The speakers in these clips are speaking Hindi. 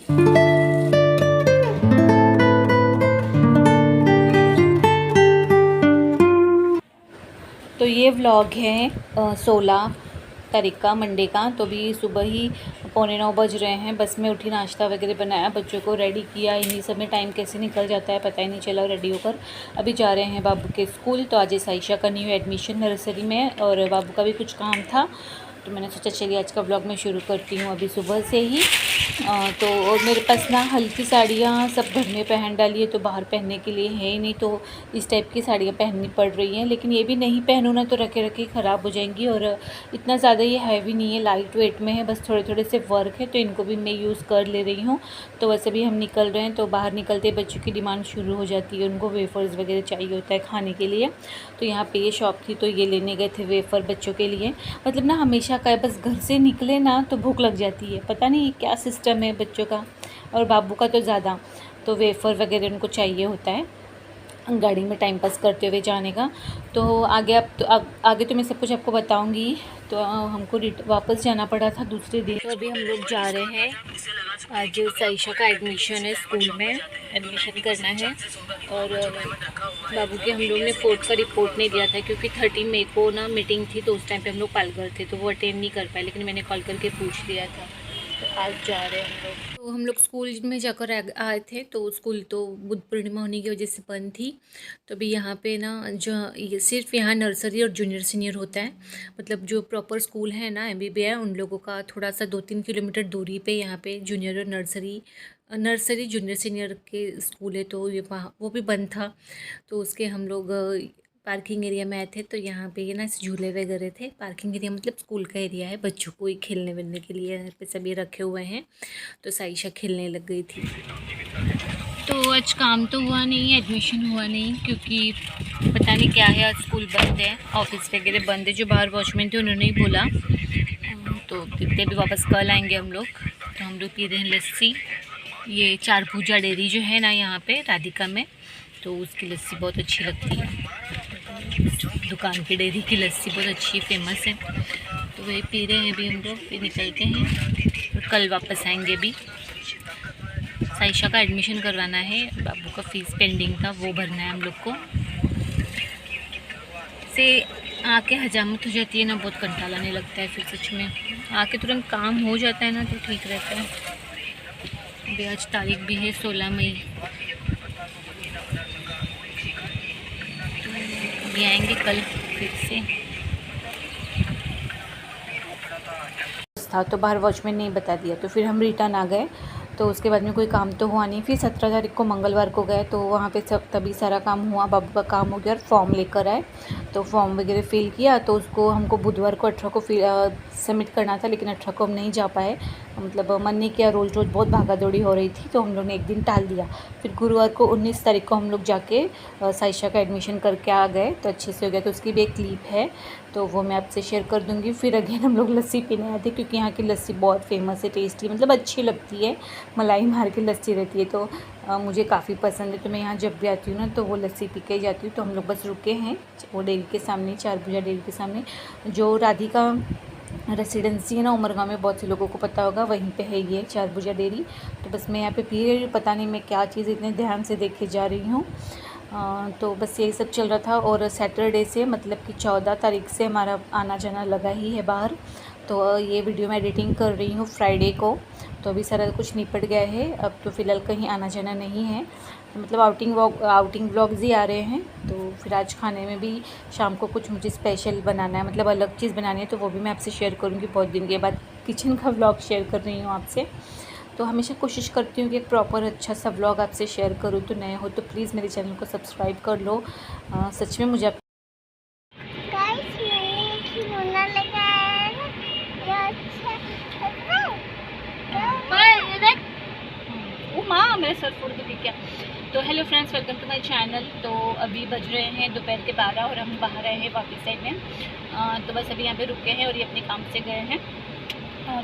तो ये व्लॉग है 16 तारीख का, मंडे का। तो अभी सुबह ही 8:45 बज रहे हैं। बस में उठी, नाश्ता वगैरह बनाया, बच्चों को रेडी किया। इन्हीं सब में टाइम कैसे निकल जाता है पता ही नहीं चला रेडी होकर। अभी जा रहे हैं बाबू के स्कूल। तो आज साइशा का न्यू एडमिशन नर्सरी में, और बाबू का भी कुछ काम था, तो मैंने सोचा चलिए आज का व्लॉग मैं शुरू करती हूँ अभी सुबह से ही। तो और मेरे पास ना हल्की साड़ियाँ सब घर में पहन डाली है, तो बाहर पहनने के लिए है ही नहीं। तो इस टाइप की साड़ियाँ पहननी पड़ रही हैं, लेकिन ये भी नहीं पहनूँ ना तो रखे रखे ख़राब हो जाएंगी। और इतना ज़्यादा ये हैवी नहीं है, लाइट वेट में है, बस थोड़े थोड़े से वर्क है, तो इनको भी मैं यूज़ कर ले रही हूँ। तो वैसे भी हम निकल रहे हैं, तो बाहर निकलते बच्चों की डिमांड शुरू हो जाती है, उनको वेफ़र्स वगैरह चाहिए होता है खाने के लिए। तो यहाँ पे ये शॉप थी, तो ये लेने गए थे वेफ़र बच्चों के लिए। मतलब ना हमेशा का है, बस घर से निकले ना तो भूख लग जाती है, पता नहीं क्या सिस्टम है बच्चों का, और बाबू का तो ज़्यादा। तो वेफ़र वगैरह उनको चाहिए होता है गाड़ी में टाइम पास करते हुए जाने का। तो आगे अब तो आगे तो मैं सब कुछ आपको बताऊंगी। तो हमको वापस जाना पड़ा था दूसरे दिन। तो अभी हम लोग जा रहे हैं, आज साइशा का एडमिशन है, स्कूल में एडमिशन करना है। और बाबू के हम लोग ने 4th का रिपोर्ट नहीं दिया था, क्योंकि 30 मई को ना मीटिंग थी, तो उस टाइम पे हम लोग पालघर थे, तो वो अटेंड नहीं कर पाए, लेकिन मैंने कॉल करके पूछ लिया था। तो आज जा रहे हैं हम लोग। तो हम लोग स्कूल में जाकर आए थे, तो स्कूल तो बुद्ध पूर्णिमा होने की वजह से बंद थी। तो अभी यहाँ पे ना जो ये सिर्फ यहाँ नर्सरी और जूनियर सीनियर होता है, मतलब जो प्रॉपर स्कूल है ना MBBI, उन लोगों का थोड़ा सा 2-3 किलोमीटर दूरी पे यहाँ पे जूनियर और नर्सरी जूनियर सीनियर के स्कूल है। तो ये वहाँ वो भी बंद था, तो उसके हम लोग पार्किंग एरिया में आए थे। तो यहाँ पे ये ना झूले वगैरह थे। पार्किंग एरिया मतलब स्कूल का एरिया है, बच्चों को ही खेलने वेलने के लिए यहाँ पे सभी रखे हुए हैं। तो साइशा खेलने लग गई थी। तो आज काम तो हुआ नहीं, एडमिशन हुआ नहीं, क्योंकि पता नहीं क्या है, आज स्कूल बंद है, ऑफिस वगैरह बंद है। जो बाहर वॉचमैन थे उन्होंने ही बोला। तो कितने भी वापस कल आएंगे हम लोग। तो हम लोग पी रहे हैं लस्सी। ये चार भुजा डेयरी जो है ना यहाँ पे राधिका में, तो उसकी लस्सी बहुत अच्छी लगती है। दुकान की डेयरी की लस्सी बहुत अच्छी फेमस है, तो वही पी रहे हैं अभी हम लोग। फिर निकलते हैं, तो कल वापस आएंगे। भी साइशा का एडमिशन करवाना है, बाबू का फीस पेंडिंग था, वो भरना है हम लोग को। से आके हजामत हो जाती है ना, बहुत कंटाला नहीं लगता है फिर सच में। आके तुरंत काम हो जाता है ना तो ठीक रहता है। अभी आज तारीख भी है 16 मई। अभी आएंगे कल फिर से। था तो बाहर वॉचमैन ने बता दिया, तो फिर हम रिटर्न आ गए। तो उसके बाद में कोई काम तो हुआ नहीं। फिर 17 तारीख को मंगलवार को गए, तो वहाँ पे सब तभी सारा काम हुआ। बाबू का काम हो गया और फॉर्म लेकर आए, तो फॉर्म वगैरह फिल किया। तो उसको हमको बुधवार को 18 को सबमिट करना था, लेकिन 18 को हम नहीं जा पाए, मतलब मन नहीं किया। रोज़ रोज़ बहुत भागा दौड़ी हो रही थी, तो हम लोग ने एक दिन टाल दिया। फिर गुरुवार को 19 तारीख को हम लोग जाके साइशा का एडमिशन करके आ गए, तो अच्छे से हो गया। तो उसकी भी एक क्लिप है, तो वो मैं आपसे शेयर कर दूँगी। फिर अगेन हम लोग लस्सी पीने आए थे, क्योंकि यहाँ की लस्सी बहुत फेमस है, टेस्टी, मतलब अच्छी लगती है, मलाई मार की लस्सी रहती है। तो मुझे काफ़ी पसंद है, तो मैं यहाँ जब भी आती हूँ ना तो वो लस्सी पी के जाती हूँ। तो हम लोग बस रुके हैं वो डेयरी के सामने, चार भुजा डेयरी के सामने, जो राधिका रेसिडेंसी है ना उमरगांव में, बहुत से लोगों को पता होगा, वहीं पे है ये चार भुजा डेयरी। तो बस मैं यहाँ पे पी रही हूँ, पता नहीं मैं क्या चीज़ इतने ध्यान से देखे जा रही हूँ। तो बस यही सब चल रहा था। और सैटरडे से, मतलब कि 14 तारीख से हमारा आना जाना लगा ही है बाहर। तो ये वीडियो मैं एडिटिंग कर रही हूँ फ्राइडे को, तो अभी सारा कुछ निपट गया है। अब तो फ़िलहाल कहीं आना जाना नहीं है, तो मतलब आउटिंग व्लॉग्स ही आ रहे हैं। तो फिर आज खाने में भी शाम को कुछ मुझे स्पेशल बनाना है, मतलब अलग चीज़ बनानी है, तो वो भी मैं आपसे शेयर करूँगी। बहुत दिन के बाद किचन का व्लॉग शेयर कर रही हूँ आपसे। तो हमेशा कोशिश करती हूँ कि एक प्रॉपर अच्छा सा व्लॉग आपसे शेयर करूँ। तो नए हो तो प्लीज़ मेरे चैनल को सब्सक्राइब कर लो। सच में मुझे माँ मेरे सर फोड़ के क्या। तो hello friends, welcome to my channel. तो अभी बज रहे हैं दोपहर के 12 और हम बाहर आए हैं वापस साइड में। तो बस अभी यहाँ पे रुके हैं और ये अपने काम से गए हैं।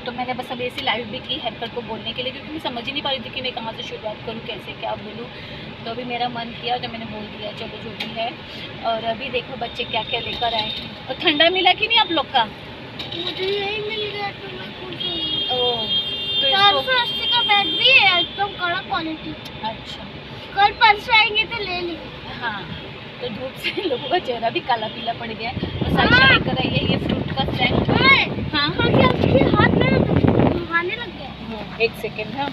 तो मैंने बस अभी ऐसी लाइव भी की हेल्पर को बोलने के लिए, क्योंकि मैं समझ ही नहीं पा रही थी कि मैं कहाँ से शुरुआत करूँ, कैसे क्या बोलूँ। तो अभी मेरा मन किया तो मैंने बोल दिया, चलो जो भी है। और अभी देखो बच्चे क्या क्या लेकर आए हैं। और ठंडा मिला कि नहीं आप लोग का? मुझे यही मिल गया, तो मैं तो बैग भी है एकदम कड़क क्वालिटी। अच्छा, कल परसों आएंगे तो ले लेंगे। हाँ तो धूप से लोगों का चेहरा भी काला पीला पड़ गया है। और साइशा लेकर आई है ये फ्रूट का सेट। हाँ आपके हाथ में घुमाने लग गया। एक सेकेंड। हाँ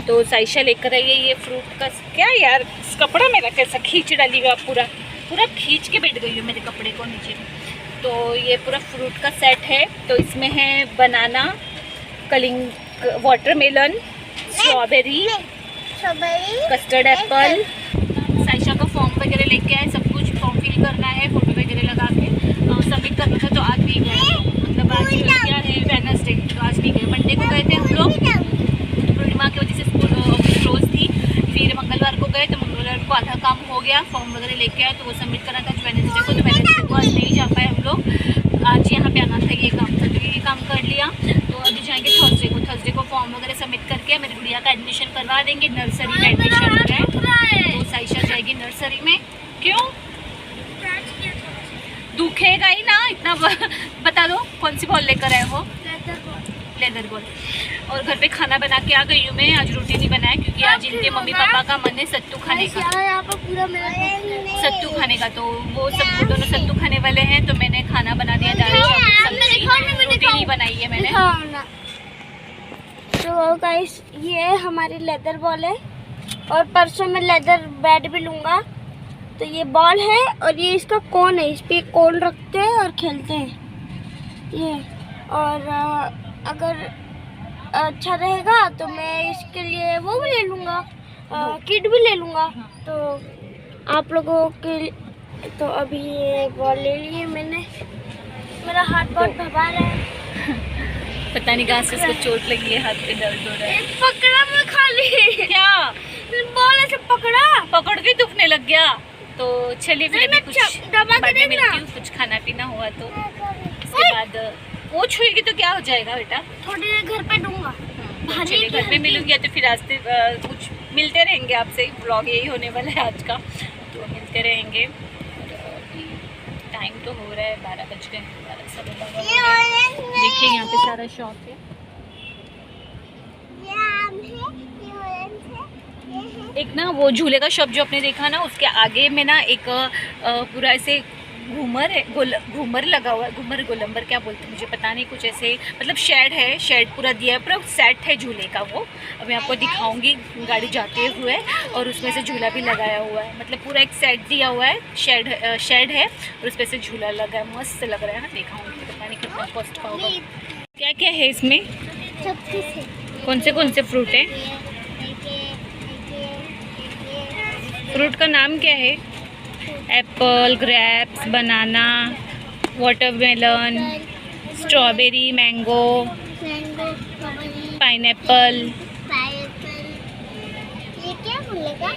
तो साइशा लेकर आई है ये फ्रूट का। क्या यार इस कपड़ा मेरा कैसा खींच डाली हुई, आप पूरा पूरा खींच के बैठ गई हो मेरे कपड़े को नीचे। तो ये पूरा फ्रूट का सेट है। तो इसमें है banana, watermelon, strawberry, custard apple. साइशा का फॉर्म वगैरह लेके आए, सब कुछ फॉर्म फिल करना है, फोटो वगैरह लगा के सबमिट करना था। तो आज भी गए, मतलब आज क्या है वेडनेसडे, तो आज भी गए। मंडे को गए थे हम लोग, पूर्णिमा की वजह से स्कूल ऑफिस क्लोज थी। फिर मंगलवार को गए, तो मंगलवार को आधा काम हो गया, फॉर्म वगैरह लेके आए, तो वो सबमिट करना था वेडनेसडे को। तो वेडनेसडे को आज नहीं जा पाए हम लोग, आज यहाँ पे आना था, ये काम था, तो ये काम कर लिया। तो अभी जाएंगे थर्सडे को फॉर्म वगैरह सबमिट करके मेरी गुड़िया का एडमिशन करवा देंगे। नर्सरी में एडमिशन हो रहा है, तो साइशा जाएगी नर्सरी में। क्यों दुखेगा ही ना इतना? बता दो कौन सी बॉल लेकर आए हो? Leather ball. और घर पे खाना बना के आ गई हूँ मैं। आज रोटी नहीं बनाया क्योंकि आज इनके मम्मी पापा का मन है सत्तू खाने का, सत्तू खाने का। तो वो सब दोनों सत्तू खाने वाले हैं, तो मैंने खाना बना दिया, दाल चावल सब्जी, रोटी नहीं बनाई है मैंने। तो गाइस ये हमारी लेदर बॉल है, और परसों मैं लेदर बैट भी लूँगा। तो ये बॉल है और ये इसका कोन है, इस पे कोन रखते हैं और खेलते हैं ये। और अगर अच्छा रहेगा तो मैं इसके लिए वो भी ले लूँगा, किट भी ले लूँगा। तो आप लोगों के तो अभी ये बॉल ले लिए मैंने। मेरा हाथ बहुत भभा रहा है। पता नहीं कहाँ से उसको चोट लगी है, हाथ पे दर्द हो रहा है। पकड़ा मैं खाली। क्या बॉल ऐसे पकड़ के दुखने लग गया। तो चलिए फिर अभी कुछ बाद में मिलती हूँ, कुछ खाना पीना हुआ तो उसके बाद वो छुएगी तो क्या हो जाएगा बेटा? थोड़ी देर घर पे दूंगा। चलिए घर पे मिलूंगी, तो फिर रास्ते कुछ मिलते रहेंगे आपसे। ब्लॉग यही होने वाला है आज का, तो मिलते रहेंगे। टाइम तो हो रहा है 12 बज गए, 12:15। देखिए यहाँ पे सारा शॉप है। एक ना वो झूले का शॉप जो आपने देखा ना, उसके आगे में ना एक पूरा ऐसे घूमर है, घूमर लगा हुआ है। घूमर गोलंबर क्या बोलते हैं मुझे पता नहीं, कुछ ऐसे मतलब शेड है, शेड पूरा दिया है, पूरा सेट है झूले का वो। अब मैं आपको दिखाऊंगी गाड़ी जाते हुए। और उसमें से झूला भी लगाया हुआ है, मतलब पूरा एक सेट दिया हुआ है, शेड है और उस पर से झूला लगा है, मस्त लग रहा है ना। दिखाऊंगी, पता नहीं कितना कॉस्ट का होगा। क्या क्या है इसमें? कौन से फ्रूट है? फ्रूट का नाम क्या है? एप्पल, ग्रेप्स, बनाना, वाटरमेलन, स्ट्रॉबेरी, मैंगो, पाइनएप्पल। ये क्या बोलेगा?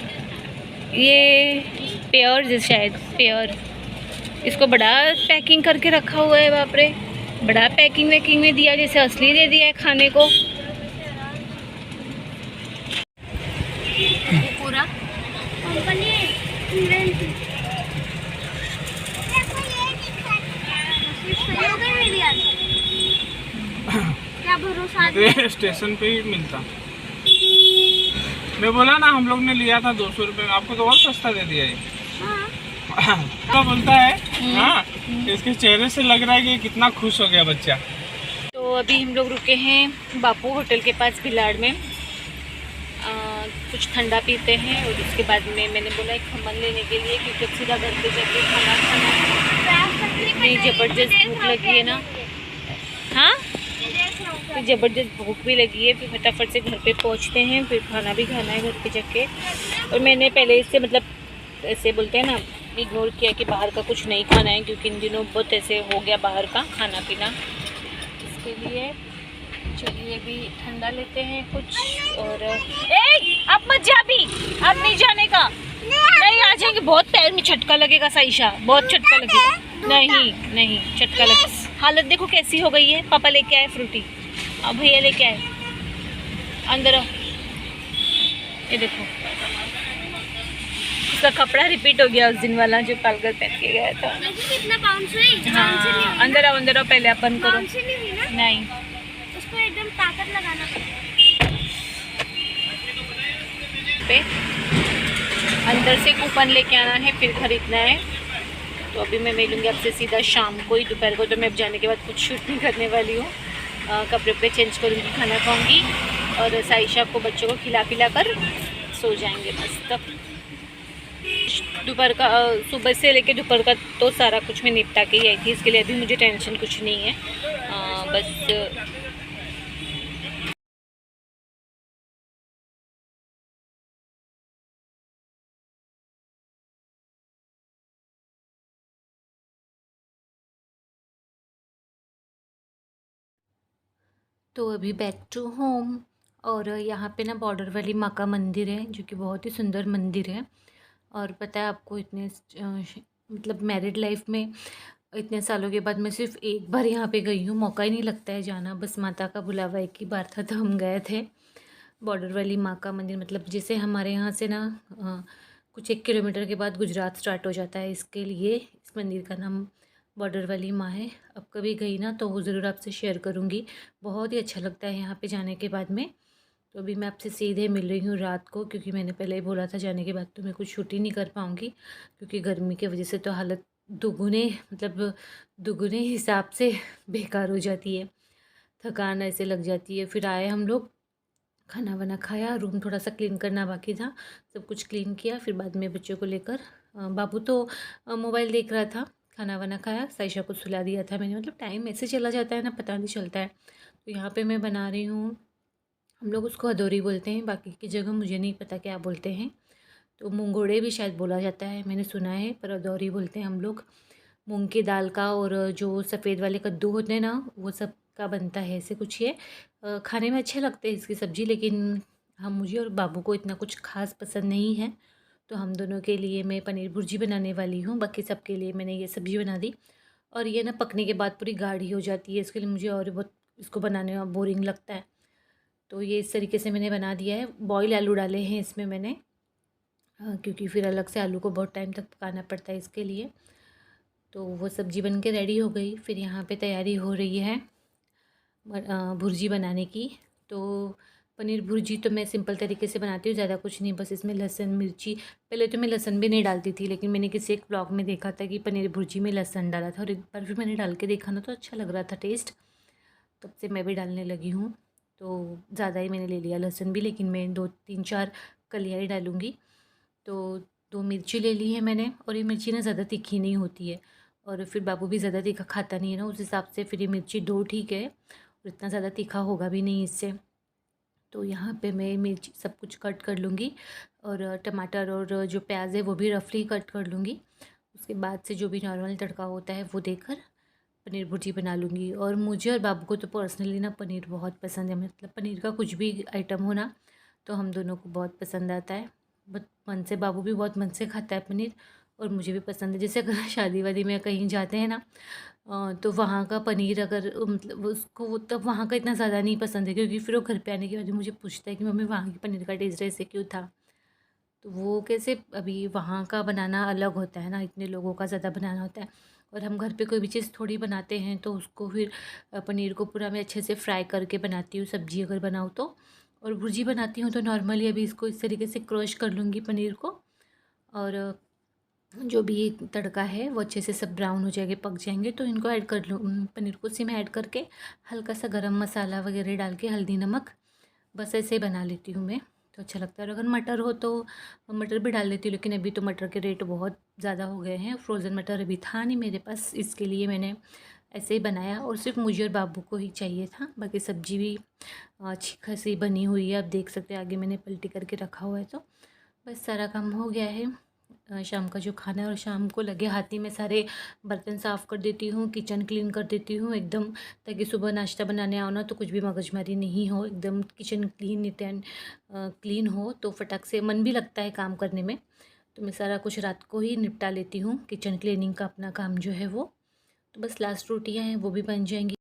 ये पेयर शायद पेयर। इसको बड़ा पैकिंग करके रखा हुआ है, बाप रे, बड़ा पैकिंग वैकिंग में दिया, जैसे असली दे दिया है खाने को। पूरा क्या भरोसा? स्टेशन पे ही मिलता। मैं बोला ना हम लोग ने लिया था 200 रुपये में, आपको तो और सस्ता दे दिया ये। तो बोलता है हाँ, इसके चेहरे से लग रहा है कि कितना खुश हो गया बच्चा। तो अभी हम लोग रुके हैं बापू होटल के पास भिलाड़ में। कुछ ठंडा पीते हैं और उसके बाद में मैंने बोला एक खमन लेने के लिए, क्योंकि सीधा घर पे जाके खाना खाना इतनी ज़बरदस्त भूख लगी है ना। हाँ फिर ज़बरदस्त भूख भी लगी है, फिर फटाफट से घर पे पहुंचते हैं, फिर खाना भी खाना है घर पे जाके। और मैंने पहले इससे मतलब ऐसे बोलते हैं ना, इग्नोर किया कि बाहर का कुछ नहीं खाना है, क्योंकि इन दिनों बहुत ऐसे हो गया बाहर का खाना पीना। इसके लिए चलिए भी ठंडा लेते हैं कुछ। और आप मत जा भी, आप नहीं जाने का। नहीं आ जाएंगे, बहुत पैर में झटका लगेगा साइशा, बहुत झटका लगेगा। नहीं झटका लगेगा। हालत देखो कैसी हो गई है। पापा लेके आए फ्रूटी, अब भैया लेके आए, अंदर आओ। ये देखो उसका कपड़ा रिपीट हो गया उस दिन वाला जो पालकर पहन के गया था। कितना पाउंड से? हाँ अंदर आओ पहले, आप बंद करो। नहीं इसको एकदम ताकत लगाना पड़ेगा। पे अंदर से कूपन लेके आना है, फिर खरीदना है। तो अभी मैं मिलूँगी आपसे सीधा शाम को ही। दोपहर को तो मैं अब जाने के बाद कुछ शूट नहीं करने वाली हूँ। कपड़े पे चेंज करूँगी, खाना खाऊँगी और साइशा को बच्चों को खिला पिला कर सो जाएंगे बस। तब दोपहर का सुबह से लेके दोपहर का तो सारा कुछ मैं निपटा के ही आई थी, इसके लिए अभी मुझे टेंशन कुछ नहीं है। बस तो अभी बैक टू होम। और यहाँ पे ना बॉर्डर वाली माँ का मंदिर है, जो कि बहुत ही सुंदर मंदिर है। और पता है आपको, इतने मतलब मैरिड लाइफ में इतने सालों के बाद मैं सिर्फ एक बार यहाँ पे गई हूँ। मौका ही नहीं लगता है जाना, बस माता का बुलावा एक ही बार था तो हम गए थे। बॉर्डर वाली माँ का मंदिर, मतलब जैसे हमारे यहाँ से ना कुछ 1 किलोमीटर के बाद गुजरात स्टार्ट हो जाता है, इसके लिए इस मंदिर का नाम बॉर्डर वाली माँ है। अब कभी गई ना तो वो ज़रूर आपसे शेयर करूँगी। बहुत ही अच्छा लगता है यहाँ पे जाने के बाद में। तो अभी मैं आपसे सीधे मिल रही हूँ रात को, क्योंकि मैंने पहले ही बोला था जाने के बाद तो मैं कुछ शूट ही नहीं कर पाऊँगी, क्योंकि गर्मी की वजह से तो हालत दुगुने हिसाब से बेकार हो जाती है, थकान ऐसे लग जाती है। फिर आए हम लोग, खाना वाना खाया, रूम थोड़ा सा क्लीन करना बाकी था, सब कुछ क्लीन किया। फिर बाद में बच्चों को लेकर बाबू तो मोबाइल देख रहा था, खाना वाना खाया, साइशा को सुला दिया था मैंने। मतलब टाइम ऐसे चला जाता है ना, पता नहीं चलता है। तो यहाँ पे मैं बना रही हूँ, हम लोग उसको अदौरी बोलते हैं, बाकी की जगह मुझे नहीं पता क्या बोलते हैं। तो मुंगोड़े भी शायद बोला जाता है, मैंने सुना है, पर अदौरी बोलते हैं हम लोग। मूंग की दाल का और जो सफ़ेद वाले कद्दू होते हैं ना, वो सब का बनता है ऐसे कुछ। ये खाने में अच्छे लगते हैं इसकी सब्ज़ी, लेकिन मुझे और बाबू को इतना कुछ खास पसंद नहीं है। तो हम दोनों के लिए मैं पनीर भुर्जी बनाने वाली हूँ, बाकी सब के लिए मैंने ये सब्ज़ी बना दी। और ये ना पकने के बाद पूरी गाढ़ी हो जाती है, इसके लिए मुझे और बहुत इसको बनाने में बोरिंग लगता है। तो ये इस तरीके से मैंने बना दिया है। बॉयल आलू डाले हैं इसमें मैंने, क्योंकि फिर अलग से आलू को बहुत टाइम तक पकाना पड़ता है इसके लिए। तो वो सब्ज़ी बन के रेडी हो गई। फिर यहाँ पे तैयारी हो रही है भुर्जी बनाने की। तो पनीर भुर्जी तो मैं सिंपल तरीके से बनाती हूँ, ज़्यादा कुछ नहीं, बस इसमें लहसुन मिर्ची। पहले तो मैं लहसुन भी नहीं डालती थी, लेकिन मैंने किसी एक ब्लॉग में देखा था कि पनीर भुर्जी में लहसुन डाला था, और एक बार फिर मैंने डाल के देखा ना तो अच्छा लग रहा था टेस्ट, तब से मैं भी डालने लगी हूँ। तो ज़्यादा ही मैंने ले लिया लहसुन भी, लेकिन मैं 2-3-4 कलियाँ ही डालूँगी। तो 2 मिर्ची ले ली है मैंने, और ये मिर्ची ना ज़्यादा तीखी नहीं होती है, और फिर बाबू भी ज़्यादा तीखा खाता नहीं है ना, उस हिसाब से फिर ये मिर्ची 2 ठीक है, और इतना ज़्यादा तीखा होगा भी नहीं इससे। तो यहाँ पे मैं मिर्ची सब कुछ कट कर लूँगी, और टमाटर और जो प्याज है वो भी रफली कट कर लूँगी। उसके बाद से जो भी नॉर्मल तड़का होता है वो देकर पनीर भुर्जी बना लूँगी। और मुझे और बाबू को तो पर्सनली ना पनीर बहुत पसंद है, मतलब पनीर का कुछ भी आइटम हो ना तो हम दोनों को बहुत पसंद आता है। बट मन से बाबू भी बहुत मन से खाता है पनीर, और मुझे भी पसंद है। जैसे अगर शादी वादी में कहीं जाते हैं ना, तो वहाँ का पनीर अगर मतलब उसको तब वहाँ का इतना ज़्यादा नहीं पसंद है, क्योंकि फिर वो घर पे आने के बाद मुझे पूछता है कि मम्मी वहाँ की पनीर का टेस्ट ऐसे क्यों था। तो वो कैसे, अभी वहाँ का बनाना अलग होता है ना, इतने लोगों का ज़्यादा बनाना होता है, और हम घर पे कोई भी चीज़ थोड़ी बनाते हैं तो उसको फिर पनीर को पूरा मैं अच्छे से फ्राई करके बनाती हूँ, सब्जी अगर बनाऊँ तो। और भुर्जी बनाती हूँ तो नॉर्मली अभी इसको इस तरीके से क्रश कर लूँगी पनीर को, और जो भी तड़का है वो अच्छे से सब ब्राउन हो जाएंगे, पक जाएंगे, तो इनको ऐड कर लूँ, पनीर को उसी में ऐड करके हल्का सा गरम मसाला वगैरह डाल के, हल्दी नमक, बस ऐसे ही बना लेती हूँ मैं। तो अच्छा लगता है। और अगर मटर हो तो मटर भी डाल लेती हूँ, लेकिन अभी तो मटर के रेट बहुत ज़्यादा हो गए हैं, फ्रोज़न मटर अभी था नहीं मेरे पास, इसके लिए मैंने ऐसे ही बनाया। और सिर्फ मुझे और बाबू को ही चाहिए था, बाकी सब्ज़ी भी अच्छी खासी बनी हुई है, आप देख सकते हैं, आगे मैंने पलटी करके रखा हुआ है। तो बस सारा काम हो गया है। शाम का जो खाना है, और शाम को लगे हाथ ही में सारे बर्तन साफ़ कर देती हूँ, किचन क्लीन कर देती हूँ एकदम, ताकि सुबह नाश्ता बनाने आओ ना तो कुछ भी मगजमारी नहीं हो, एकदम kitchen clean neat and clean हो, तो फटाक से मन भी लगता है काम करने में। तो मैं सारा कुछ रात को ही निपटा लेती हूँ, किचन क्लीनिंग का अपना काम जो है वो। तो बस लास्ट रोटियाँ हैं वो भी बन जाएंगी।